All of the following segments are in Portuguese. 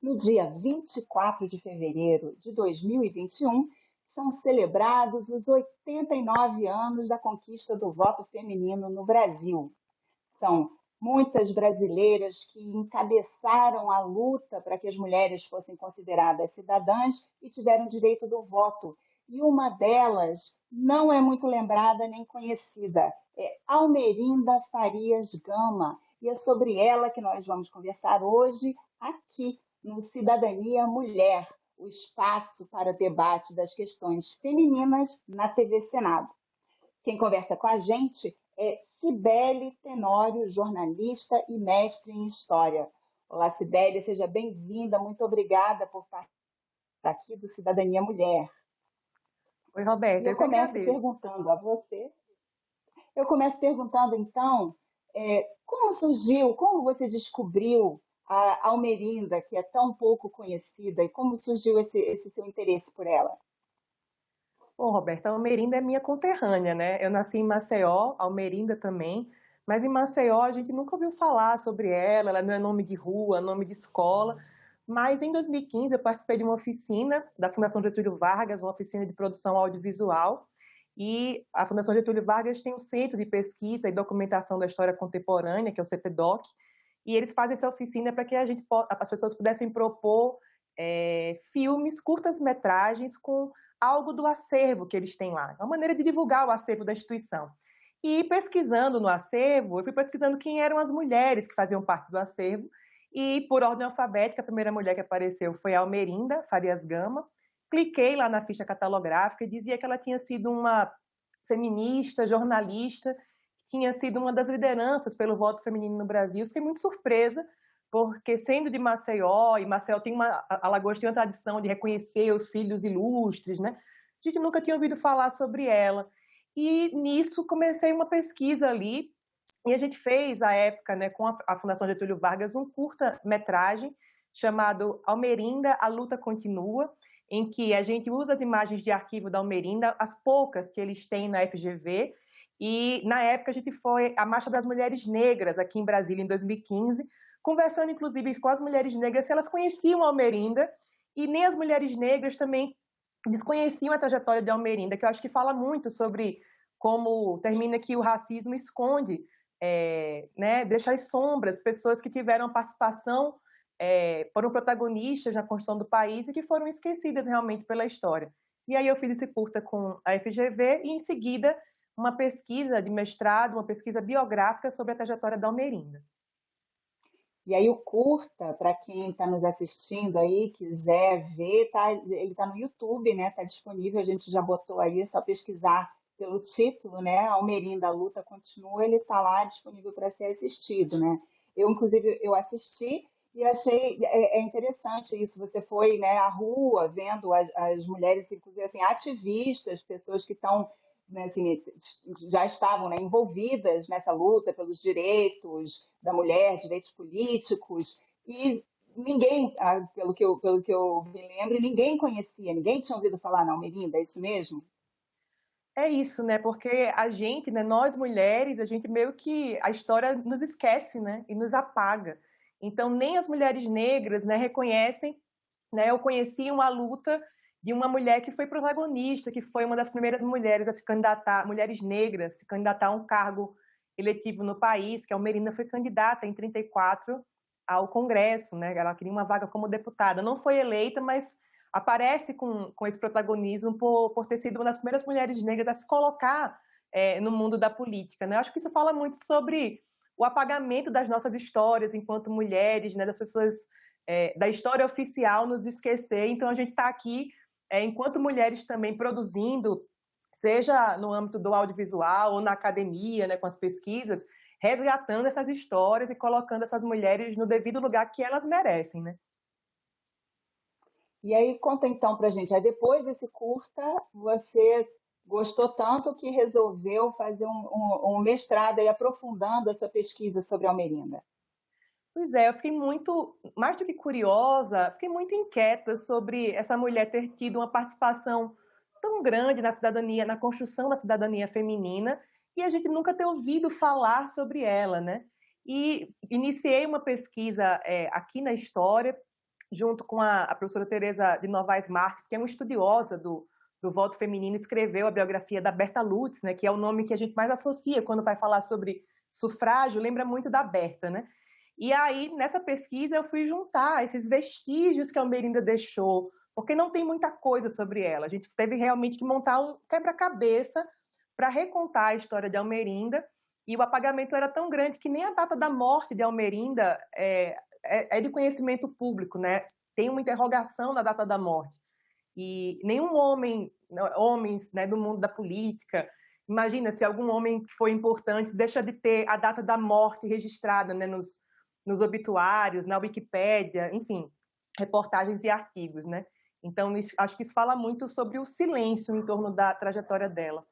No dia 24 de fevereiro de 2021, são celebrados os 89 anos da conquista do voto feminino no Brasil. São muitas brasileiras que encabeçaram a luta para que as mulheres fossem consideradas cidadãs e tiveram direito do voto. E uma delas não é muito lembrada nem conhecida, é Almerinda Farias Gama. E é sobre ela que nós vamos conversar hoje aqui no Cidadania Mulher, o espaço para debate das questões femininas na TV Senado. Quem conversa com a gente é Cibele Tenório, jornalista e mestre em História. Olá, Cibele, seja bem-vinda. Muito obrigada por estar aqui do Cidadania Mulher. Oi, E Roberta, eu eu que começo agradeço. perguntando a você. Eu começo perguntando, então, como surgiu, como você descobriu a Almerinda, que é tão pouco conhecida, e como surgiu esse seu interesse por ela? Bom, Roberta, a Almerinda é minha conterrânea, né? Eu nasci em Maceió, Almerinda também, mas em Maceió a gente nunca ouviu falar sobre ela não é nome de rua, nome de escola. Mas em 2015 eu participei de uma oficina da Fundação Getúlio Vargas, uma oficina de produção audiovisual, e a Fundação Getúlio Vargas tem um centro de pesquisa e documentação da história contemporânea, que é o CPDOC, e eles fazem essa oficina para que as pessoas pudessem propor filmes, curtas-metragens com algo do acervo que eles têm lá. É uma maneira de divulgar o acervo da instituição. E pesquisando no acervo, eu fui pesquisando quem eram as mulheres que faziam parte do acervo, e por ordem alfabética, a primeira mulher que apareceu foi a Almerinda Farias Gama. Cliquei lá na ficha catalográfica e dizia que ela tinha sido uma feminista, jornalista, tinha sido uma das lideranças pelo voto feminino no Brasil. Fiquei muito surpresa, porque sendo de Maceió, e Maceió tem Alagoas tem uma tradição de reconhecer os filhos ilustres, né? A gente nunca tinha ouvido falar sobre ela. E nisso comecei uma pesquisa ali, e a gente fez, à época, né, com a Fundação Getúlio Vargas, um curta-metragem chamado Almerinda, a Luta Continua, em que a gente usa as imagens de arquivo da Almerinda, as poucas que eles têm na FGV, e na época a gente foi à Marcha das Mulheres Negras aqui em Brasília, em 2015, conversando inclusive com as mulheres negras se elas conheciam a Almerinda, e nem as mulheres negras também desconheciam a trajetória de Almerinda, que eu acho que fala muito sobre como termina que o racismo esconde, né, deixa as sombras, pessoas que tiveram participação, foram protagonistas na construção do país e que foram esquecidas realmente pela história. E aí eu fiz esse curta com a FGV e em seguida uma pesquisa de mestrado, uma pesquisa biográfica sobre a trajetória da Almerinda. E aí o curta, para quem está nos assistindo aí, quiser ver, tá, ele está no YouTube, né? Está disponível, a gente já botou aí, é só pesquisar pelo título, né? Almerinda, a luta continua, ele está lá disponível para ser assistido, né? Eu, inclusive, eu assisti e achei interessante isso. Você foi, né, à rua vendo as mulheres, inclusive assim, ativistas, pessoas que estão, né, assim, já estavam, né, envolvidas nessa luta pelos direitos da mulher, direitos políticos, e ninguém, pelo que eu me lembro, ninguém conhecia, ninguém tinha ouvido falar na Almerinda, é isso mesmo? É isso, né? Porque a gente, né, nós mulheres, a gente meio que a história nos esquece, né, e nos apaga. Então nem as mulheres negras, né, reconhecem, né? Eu conheci uma luta de uma mulher que foi protagonista, que foi uma das primeiras mulheres a se candidatar, mulheres negras, se candidatar a um cargo eletivo no país, que a Almerinda foi candidata em 34 ao Congresso, né? Ela queria uma vaga como deputada, não foi eleita, mas aparece com esse protagonismo por ter sido uma das primeiras mulheres negras a se colocar no mundo da política, né? Eu acho que isso fala muito sobre o apagamento das nossas histórias enquanto mulheres, né? Das pessoas da história oficial nos esquecer. Então a gente está aqui enquanto mulheres também produzindo, seja no âmbito do audiovisual ou na academia, né, com as pesquisas, resgatando essas histórias e colocando essas mulheres no devido lugar que elas merecem, né? E aí conta então pra gente, aí depois desse curta, você gostou tanto que resolveu fazer um mestrado aí aprofundando a sua pesquisa sobre Almerinda. Pois é, eu fiquei muito, mais do que curiosa, fiquei muito inquieta sobre essa mulher ter tido uma participação tão grande na cidadania, na construção da cidadania feminina, e a gente nunca ter ouvido falar sobre ela, né? E iniciei uma pesquisa aqui na história, junto com a professora Teresa de Novaes Marques, que é uma estudiosa do voto feminino, escreveu a biografia da Berta Lutz, né, que é o nome que a gente mais associa quando vai falar sobre sufrágio, lembra muito da Berta, né? E aí, nessa pesquisa, eu fui juntar esses vestígios que a Almerinda deixou, porque não tem muita coisa sobre ela. A gente teve realmente que montar um quebra-cabeça para recontar a história de Almerinda, e o apagamento era tão grande que nem a data da morte de Almerinda é de conhecimento público, né? Tem uma interrogação na data da morte. E nenhum homens, né, do mundo da política, imagina se algum homem que foi importante deixa de ter a data da morte registrada, né, nos obituários, na Wikipédia, enfim, reportagens e artigos, né? Então, acho que isso fala muito sobre o silêncio em torno da trajetória dela.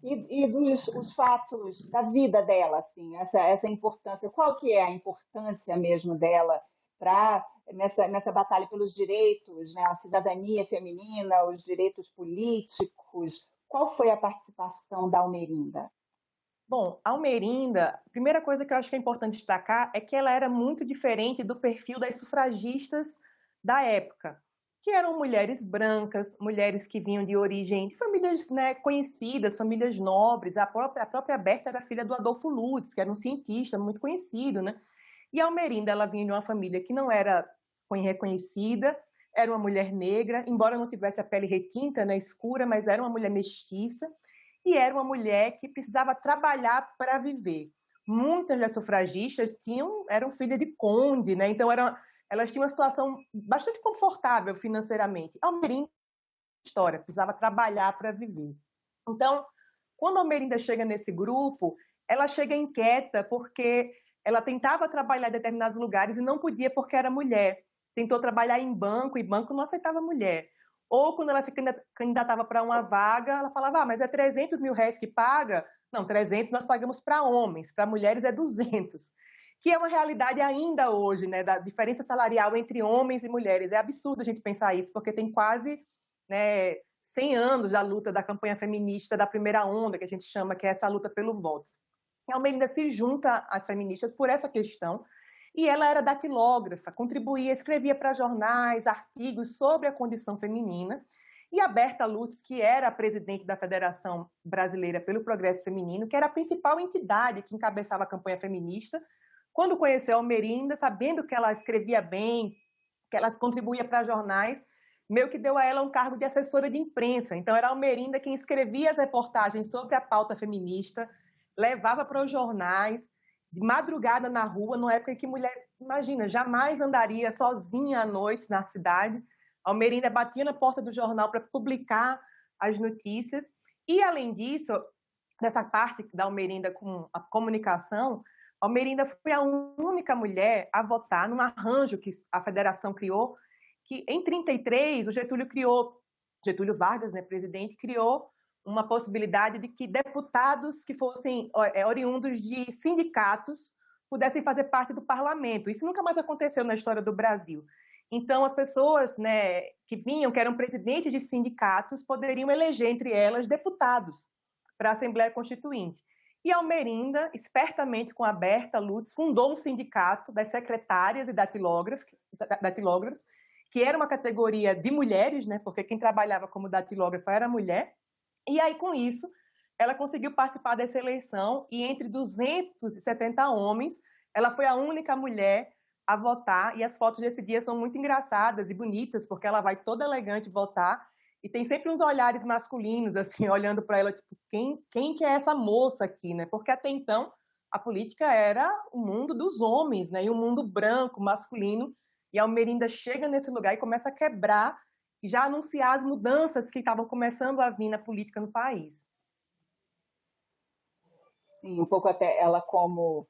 E dos os fatos da vida dela, assim, essa importância, qual que é a importância mesmo dela para nessa batalha pelos direitos, né, a cidadania feminina, os direitos políticos? Qual foi a participação da Almerinda? Bom, a Almerinda, a primeira coisa que eu acho que é importante destacar é que ela era muito diferente do perfil das sufragistas da época, que eram mulheres brancas, mulheres que vinham de origem de famílias, né, conhecidas, famílias nobres. A própria Berta era filha do Adolfo Lutz, que era um cientista muito conhecido, né? E a Almerinda, ela vinha de uma família que não era reconhecida, era uma mulher negra, embora não tivesse a pele retinta, né, escura, mas era uma mulher mestiça, e era uma mulher que precisava trabalhar para viver. Muitas das sufragistas eram filhas de conde, né? Então elas tinham uma situação bastante confortável financeiramente. A Almerinda, história, precisava trabalhar para viver. Então, quando a Almerinda chega nesse grupo, ela chega inquieta porque ela tentava trabalhar em determinados lugares e não podia porque era mulher. Tentou trabalhar em banco e banco não aceitava mulher. Ou quando ela se candidatava para uma vaga, ela falava, mas é 300 mil reais que paga? Não, 300 nós pagamos para homens, para mulheres é 200. Que é uma realidade ainda hoje, né, da diferença salarial entre homens e mulheres. É absurdo a gente pensar isso, porque tem quase, né, 100 anos da luta da campanha feminista da primeira onda, que a gente chama, que é essa luta pelo voto. E a Almerinda se junta às feministas por essa questão, e ela era datilógrafa, contribuía, escrevia para jornais, artigos sobre a condição feminina, e a Berta Lutz, que era a presidente da Federação Brasileira pelo Progresso Feminino, que era a principal entidade que encabeçava a campanha feminista, quando conheceu a Almerinda, sabendo que ela escrevia bem, que ela contribuía para jornais, meio que deu a ela um cargo de assessora de imprensa. Então, era a Almerinda quem escrevia as reportagens sobre a pauta feminista, levava para os jornais, de madrugada na rua, numa época em que mulher, imagina, jamais andaria sozinha à noite na cidade. A Almerinda batia na porta do jornal para publicar as notícias. E, além disso, dessa parte da Almerinda com a comunicação, a Almerinda foi a única mulher a votar num arranjo que a federação criou, que em 1933 o Getúlio Vargas, né, presidente, criou uma possibilidade de que deputados que fossem oriundos de sindicatos pudessem fazer parte do parlamento. Isso nunca mais aconteceu na história do Brasil. Então, as pessoas, né, que eram presidentes de sindicatos, poderiam eleger entre elas deputados para a Assembleia Constituinte. E a Almerinda, espertamente com a Berta Lutz, fundou um sindicato das secretárias e datilógrafos, que era uma categoria de mulheres, né, porque quem trabalhava como datilógrafa era mulher. E aí, com isso, ela conseguiu participar dessa eleição e entre 270 homens, ela foi a única mulher a votar. E as fotos desse dia são muito engraçadas e bonitas, porque ela vai toda elegante votar e tem sempre uns olhares masculinos, assim, olhando para ela, tipo, quem que é essa moça aqui, né? Porque até então a política era o mundo dos homens, né? E o mundo branco, masculino. E a Almerinda chega nesse lugar e começa a quebrar e já anunciar as mudanças que estavam começando a vir na política no país. Sim, um pouco até ela como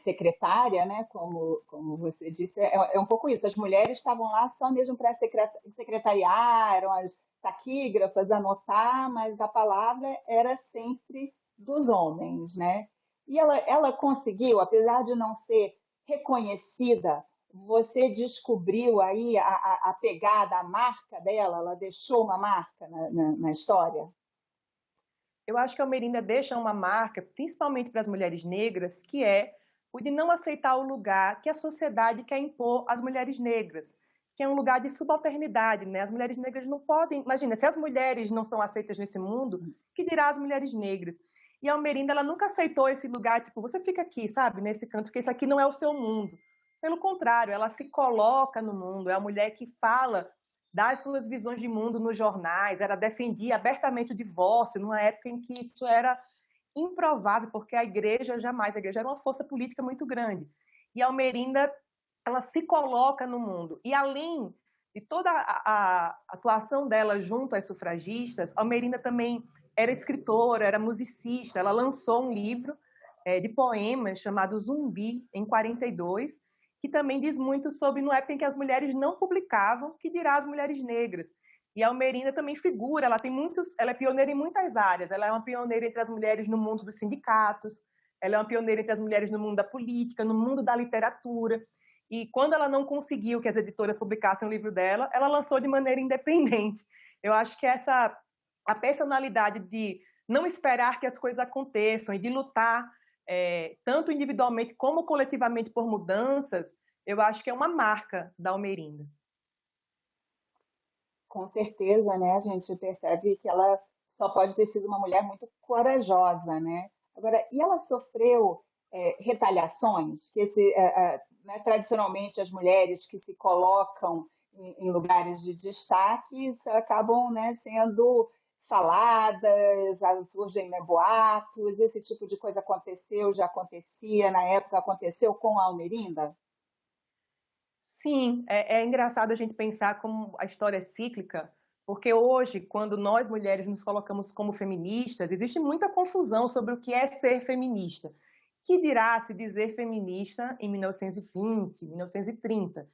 secretária, né? Como você disse, é um pouco isso. As mulheres estavam lá só mesmo para secretariar, eram as taquígrafas, anotar, mas a palavra era sempre dos homens, né? E ela conseguiu, apesar de não ser reconhecida, você descobriu aí a pegada, a marca dela, ela deixou uma marca na história? Eu acho que a Almerinda deixa uma marca, principalmente para as mulheres negras, que é o de não aceitar o lugar que a sociedade quer impor às mulheres negras, que é um lugar de subalternidade, né? As mulheres negras não podem... Imagina, se as mulheres não são aceitas nesse mundo, que dirá as mulheres negras? E a Almerinda, ela nunca aceitou esse lugar, tipo, você fica aqui, sabe, nesse canto, porque isso aqui não é o seu mundo. Pelo contrário, ela se coloca no mundo, é a mulher que fala das suas visões de mundo nos jornais, ela defendia abertamente o divórcio, numa época em que isso era improvável, porque a igreja era uma força política muito grande. E a Almerinda, ela se coloca no mundo. E além de toda a atuação dela junto às sufragistas, a Almerinda também era escritora, era musicista, ela lançou um livro de poemas chamado Zumbi, em 42, que também diz muito sobre, no época em que as mulheres não publicavam, que dirá as mulheres negras. E a Almerinda também figura, ela é pioneira em muitas áreas, ela é uma pioneira entre as mulheres no mundo dos sindicatos, ela é uma pioneira entre as mulheres no mundo da política, no mundo da literatura, e quando ela não conseguiu que as editoras publicassem o livro dela, ela lançou de maneira independente. Eu acho que a personalidade de não esperar que as coisas aconteçam e de lutar tanto individualmente como coletivamente por mudanças, eu acho que é uma marca da Almerinda. Com certeza, né? A gente percebe que ela só pode ter sido uma mulher muito corajosa, né? Agora, e ela sofreu retaliações? Né, tradicionalmente, as mulheres que se colocam em lugares de destaque acabam, né, sendo faladas, surgem, né, boatos, esse tipo de coisa aconteceu, já acontecia na época, aconteceu com a Almerinda? Sim, é engraçado a gente pensar como a história é cíclica, porque hoje, quando nós mulheres nos colocamos como feministas, existe muita confusão sobre o que é ser feminista. Que dirá se dizer feminista em 1920, 1930?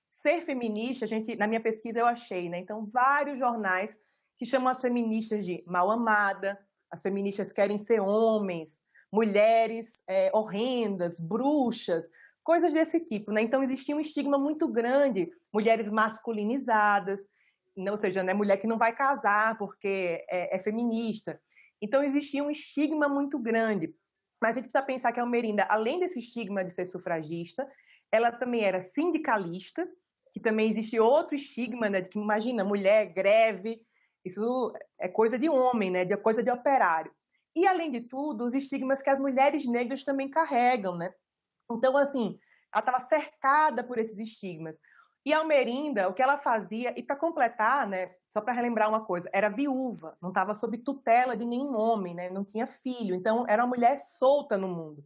Ser feminista, na minha pesquisa eu achei, né? Então, vários jornais que chamam as feministas de mal amada, as feministas querem ser homens, mulheres horrendas, bruxas, coisas desse tipo, né? Então existia um estigma muito grande, mulheres masculinizadas, né? Ou seja, né, mulher que não vai casar porque é feminista. Então existia um estigma muito grande. Mas a gente precisa pensar que a Almerinda, além desse estigma de ser sufragista, ela também era sindicalista, que também existe outro estigma, né, de que imagina, mulher, greve, isso é coisa de homem, né, de coisa de operário. E além de tudo, os estigmas que as mulheres negras também carregam, né? Então, assim, ela estava cercada por esses estigmas. E a Almerinda, o que ela fazia, e para completar, né, só para relembrar uma coisa, era viúva, não estava sob tutela de nenhum homem, né, não tinha filho, então era uma mulher solta no mundo.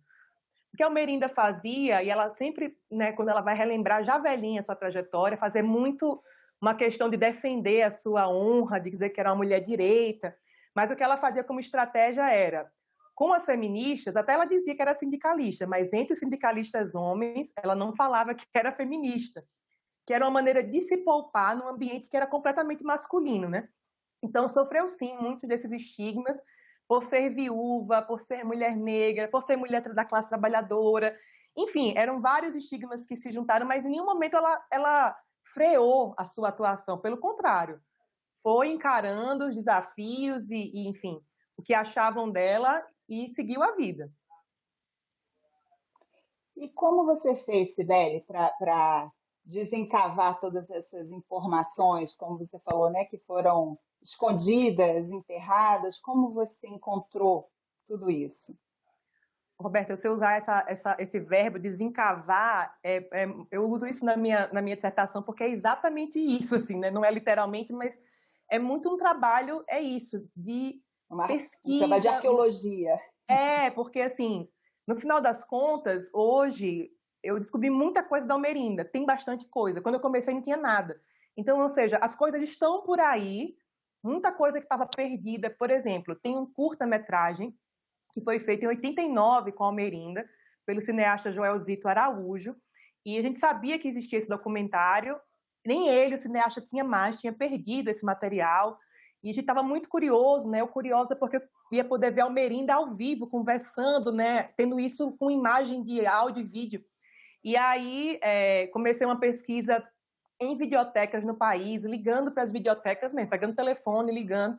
O que a Almerinda fazia, e ela sempre, né, quando ela vai relembrar já velhinha a sua trajetória, fazer muito uma questão de defender a sua honra, de dizer que era uma mulher direita, mas o que ela fazia como estratégia era, com as feministas, até ela dizia que era sindicalista, mas entre os sindicalistas homens, ela não falava que era feminista, que era uma maneira de se poupar num ambiente que era completamente masculino, né? Então, sofreu sim muito desses estigmas por ser viúva, por ser mulher negra, por ser mulher da classe trabalhadora. Enfim, eram vários estigmas que se juntaram, mas em nenhum momento ela freou a sua atuação. Pelo contrário, foi encarando os desafios enfim, o que achavam dela e seguiu a vida. E como você fez, Sibeli, para desencavar todas essas informações, como você falou, né, que foram escondidas, enterradas? Como você encontrou tudo isso? Roberta, se eu usar esse verbo desencavar, eu uso isso na minha dissertação porque é exatamente isso, assim, né? Não é literalmente, mas é muito um trabalho, é isso, de Um trabalho de pesquisa. arqueologia. Porque assim, no final das contas, hoje eu descobri muita coisa da Almerinda, tem bastante coisa. Quando eu comecei não tinha nada. Então, ou seja, as coisas estão por aí, muita coisa que estava perdida. Por exemplo, tem um curta-metragem que foi feito em 89 com a Almerinda, pelo cineasta Joelzito Araújo, e a gente sabia que existia esse documentário, nem ele, o cineasta, tinha mais, tinha perdido esse material, e a gente estava muito curioso, né? Eu curiosa porque eu ia poder ver a Almerinda ao vivo, conversando, né? Tendo isso com imagem de áudio e vídeo. E aí comecei uma pesquisa em videotecas no país, ligando para as videotecas mesmo, pegando o telefone, ligando.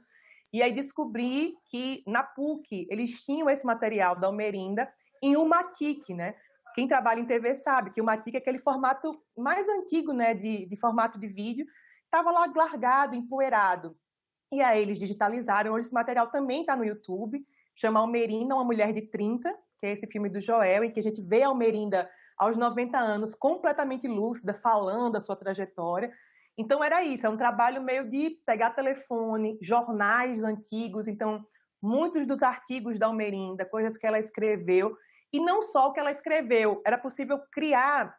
E aí descobri que na PUC eles tinham esse material da Almerinda em Umatic, né? quem trabalha em TV sabe que o Matic é aquele formato mais antigo, né, de formato de vídeo, estava lá largado, empoeirado. E aí eles digitalizaram, hoje esse material também está no YouTube, chama Almerinda, uma mulher de 30, que é esse filme do Joel, em que a gente vê a Almerinda aos 90 anos, completamente lúcida, falando a sua trajetória. Então era isso, é um trabalho meio de pegar telefone, jornais antigos, então muitos dos artigos da Almerinda, coisas que ela escreveu, e não só o que ela escreveu, era possível criar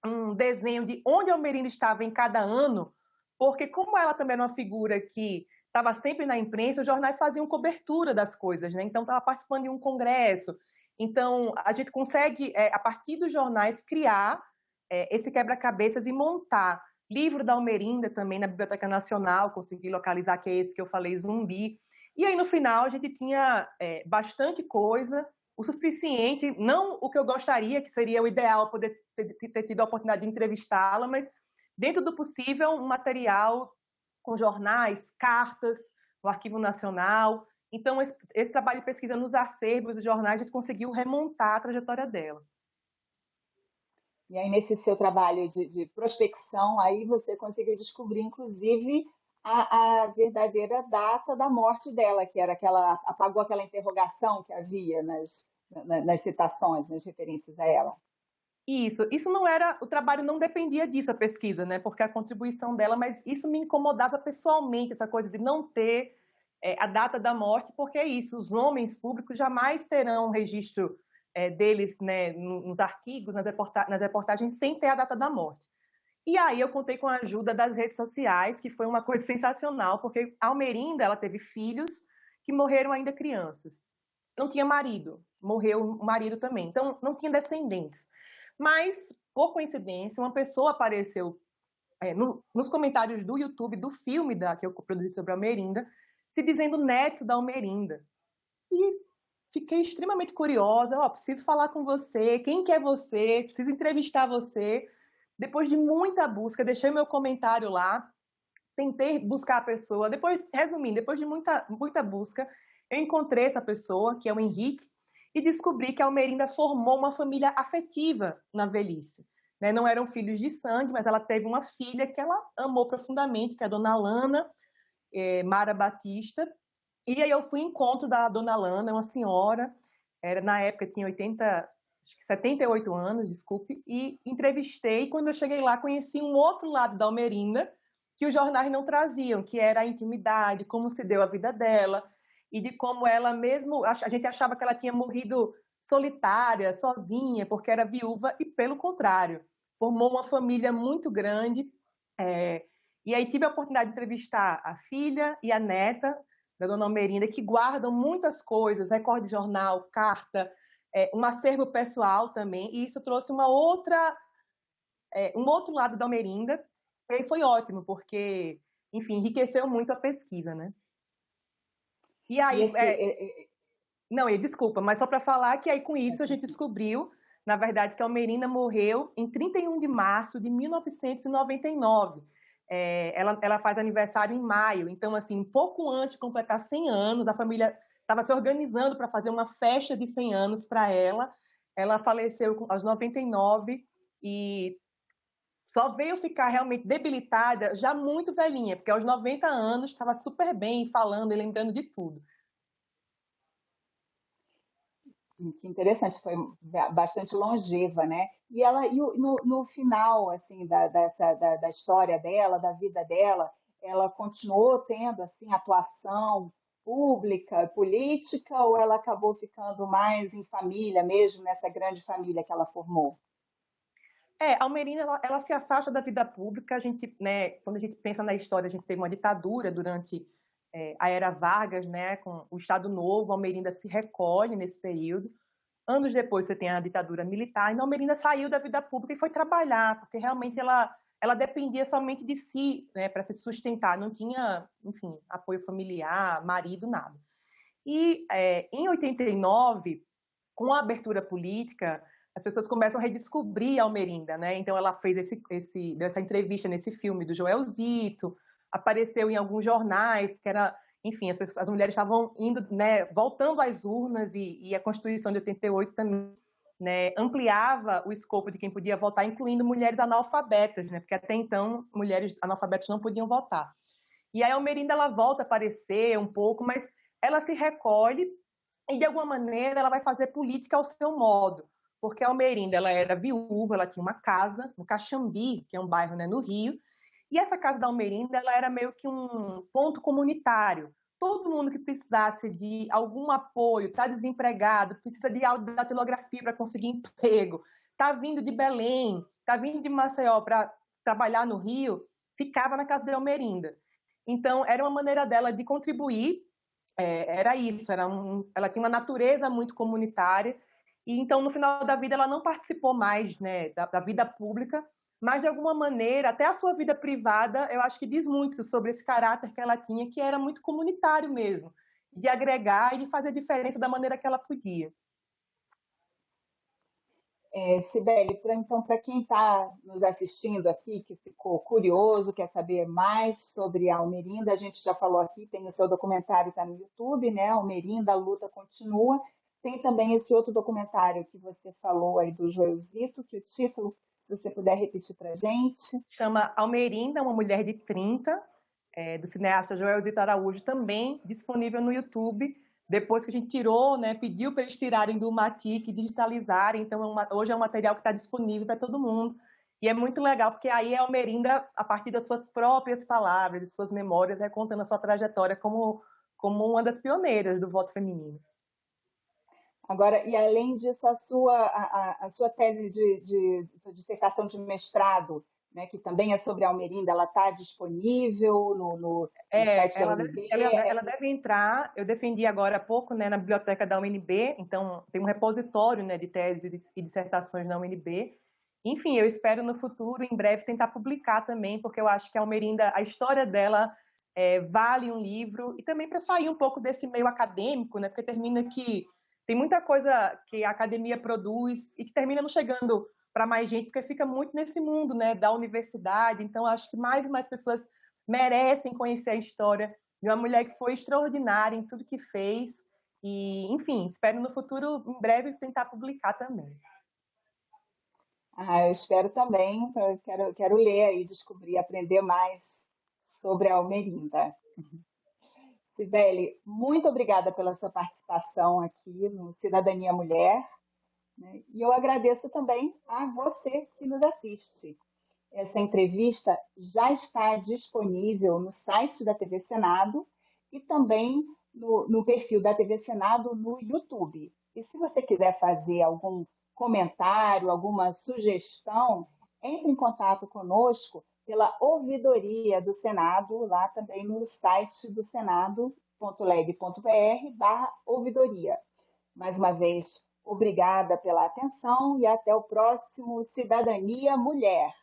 um desenho de onde a Almerinda estava em cada ano, porque como ela também era uma figura que estava sempre na imprensa, os jornais faziam cobertura das coisas, né? Então estava participando de um congresso. Então a gente consegue, a partir dos jornais, criar esse quebra-cabeças e montar. Livro da Almerinda também na Biblioteca Nacional, consegui localizar, que é esse que eu falei, Zumbi. E aí no final a gente tinha bastante coisa, o suficiente, não o que eu gostaria, que seria o ideal poder ter tido a oportunidade de entrevistá-la, mas dentro do possível, um material com jornais, cartas, no Arquivo Nacional. Então, esse trabalho de pesquisa nos acervos dos jornais, a gente conseguiu remontar a trajetória dela. E aí, nesse seu trabalho de prospecção, aí você conseguiu descobrir, inclusive, a verdadeira data da morte dela, que era aquela, apagou aquela interrogação que havia nas citações, nas referências a ela. Isso não era, o trabalho não dependia disso, a pesquisa, né? Porque a contribuição dela, mas isso me incomodava pessoalmente, essa coisa de não ter a data da morte, porque é isso, os homens públicos jamais terão um registro deles, né, nos artigos, nas reportagens, sem ter a data da morte. E aí eu contei com a ajuda das redes sociais, que foi uma coisa sensacional, porque a Almerinda, ela teve filhos que morreram ainda crianças. Não tinha marido, morreu o marido também, então não tinha descendentes. Mas, por coincidência, uma pessoa apareceu nos comentários do YouTube do filme que eu produzi sobre a Almerinda, se dizendo neto da Almerinda. E fiquei extremamente curiosa, preciso falar com você, quem que é você, preciso entrevistar você. Depois de muita busca, deixei meu comentário lá, tentei buscar a pessoa, depois, resumindo, depois de muita busca, eu encontrei essa pessoa, que é o Henrique, e descobri que a Almerinda formou uma família afetiva na velhice. Né? Não eram filhos de sangue, mas ela teve uma filha que ela amou profundamente, que é a dona Lana Mara Batista. E aí eu fui em encontro da dona Lana, uma senhora, na época tinha 78 anos, desculpe, e entrevistei. Quando eu cheguei lá, conheci um outro lado da Almerinda, que os jornais não traziam, que era a intimidade, como se deu a vida dela, e de como ela mesmo, a gente achava que ela tinha morrido solitária, sozinha, porque era viúva, e pelo contrário, formou uma família muito grande, e aí tive a oportunidade de entrevistar a filha e a neta da dona Almerinda, que guardam muitas coisas, recorde de jornal, carta, um acervo pessoal também, e isso trouxe um outro lado da Almerinda, e aí foi ótimo, porque, enfim, enriqueceu muito a pesquisa, né? E aí, não, desculpa, mas só para falar que aí com isso a gente descobriu, na verdade, que a Almerinda morreu em 31 de março de 1999. Ela faz aniversário em maio, então, assim, pouco antes de completar 100 anos, a família estava se organizando para fazer uma festa de 100 anos para ela. Ela faleceu aos 99 e só veio ficar realmente debilitada já muito velhinha, porque aos 90 anos estava super bem, falando e lembrando de tudo. Que interessante, foi bastante longeva, né? E ela, no final, assim, da história dela, da vida dela, ela continuou tendo, assim, atuação pública, política, ou ela acabou ficando mais em família mesmo, nessa grande família que ela formou? A Almerinda, ela se afasta da vida pública. A gente, né, quando a gente pensa na história, a gente teve uma ditadura durante a Era Vargas, né, com o Estado Novo. A Almerinda se recolhe nesse período. Anos depois você tem a ditadura militar, e a Almerinda saiu da vida pública e foi trabalhar, porque realmente ela dependia somente de si, né, para se sustentar, não tinha, enfim, apoio familiar, marido, nada. E em 89, com a abertura política, as pessoas começam a redescobrir a Almerinda, né? Então ela fez deu essa entrevista nesse filme do Joel Zito, apareceu em alguns jornais, que era, enfim, as mulheres estavam indo, né, voltando às urnas, e a Constituição de 88 também né, ampliava o escopo de quem podia votar, incluindo mulheres analfabetas, né, porque até então mulheres analfabetas não podiam votar. E aí a Almerinda ela volta a aparecer um pouco, mas ela se recolhe e de alguma maneira ela vai fazer política ao seu modo, porque a Almerinda ela era viúva, ela tinha uma casa no Caxambi, que é um bairro, né, no Rio, e essa casa da Almerinda ela era meio que um ponto comunitário. Todo mundo que precisasse de algum apoio, está desempregado, precisa de datilografia para conseguir emprego, está vindo de Belém, está vindo de Maceió para trabalhar no Rio, ficava na casa da Almerinda. Então, era uma maneira dela de contribuir, era isso, ela tinha uma natureza muito comunitária, e então, no final da vida, ela não participou mais, né, da vida pública, mas, de alguma maneira, até a sua vida privada, eu acho que diz muito sobre esse caráter que ela tinha, que era muito comunitário mesmo, de agregar e de fazer diferença da maneira que ela podia. Cibele, então, para quem está nos assistindo aqui, que ficou curioso, quer saber mais sobre a Almerinda, a gente já falou aqui, tem o seu documentário, está no YouTube, né? Almerinda, a luta continua. Tem também esse outro documentário que você falou aí do Joelzito, que o título, se você puder repetir para a gente. Chama Almerinda, uma mulher de 30, do cineasta Joelzito Araújo, também disponível no YouTube. Depois que a gente tirou, né, pediu para eles tirarem do Matic e digitalizarem, então hoje é um material que está disponível para todo mundo. E é muito legal, porque aí é a Almerinda, a partir das suas próprias palavras, de suas memórias, contando a sua trajetória como uma das pioneiras do voto feminino. Agora, e além disso, a sua tese sua dissertação de mestrado, né, que também é sobre a Almerinda, ela está disponível no site da UNB? Ela deve entrar, eu defendi agora há pouco, né, na biblioteca da UNB, então tem um repositório, né, de teses e dissertações na UNB. Enfim, eu espero no futuro, em breve, tentar publicar também, porque eu acho que a Almerinda, a história dela vale um livro, e também para sair um pouco desse meio acadêmico, né, porque termina que tem muita coisa que a academia produz e que termina não chegando para mais gente, porque fica muito nesse mundo, né, da universidade. Então, acho que mais e mais pessoas merecem conhecer a história de uma mulher que foi extraordinária em tudo que fez. E, enfim, espero no futuro, em breve, tentar publicar também. Eu espero também, quero ler e descobrir, aprender mais sobre a Almerinda. Cibele, muito obrigada pela sua participação aqui no Cidadania Mulher, né? E eu agradeço também a você que nos assiste. Essa entrevista já está disponível no site da TV Senado e também no perfil da TV Senado no YouTube. E se você quiser fazer algum comentário, alguma sugestão, entre em contato conosco pela ouvidoria do Senado, lá também no site do senado.leg.br/ouvidoria. Mais uma vez, obrigada pela atenção e até o próximo Cidadania Mulher.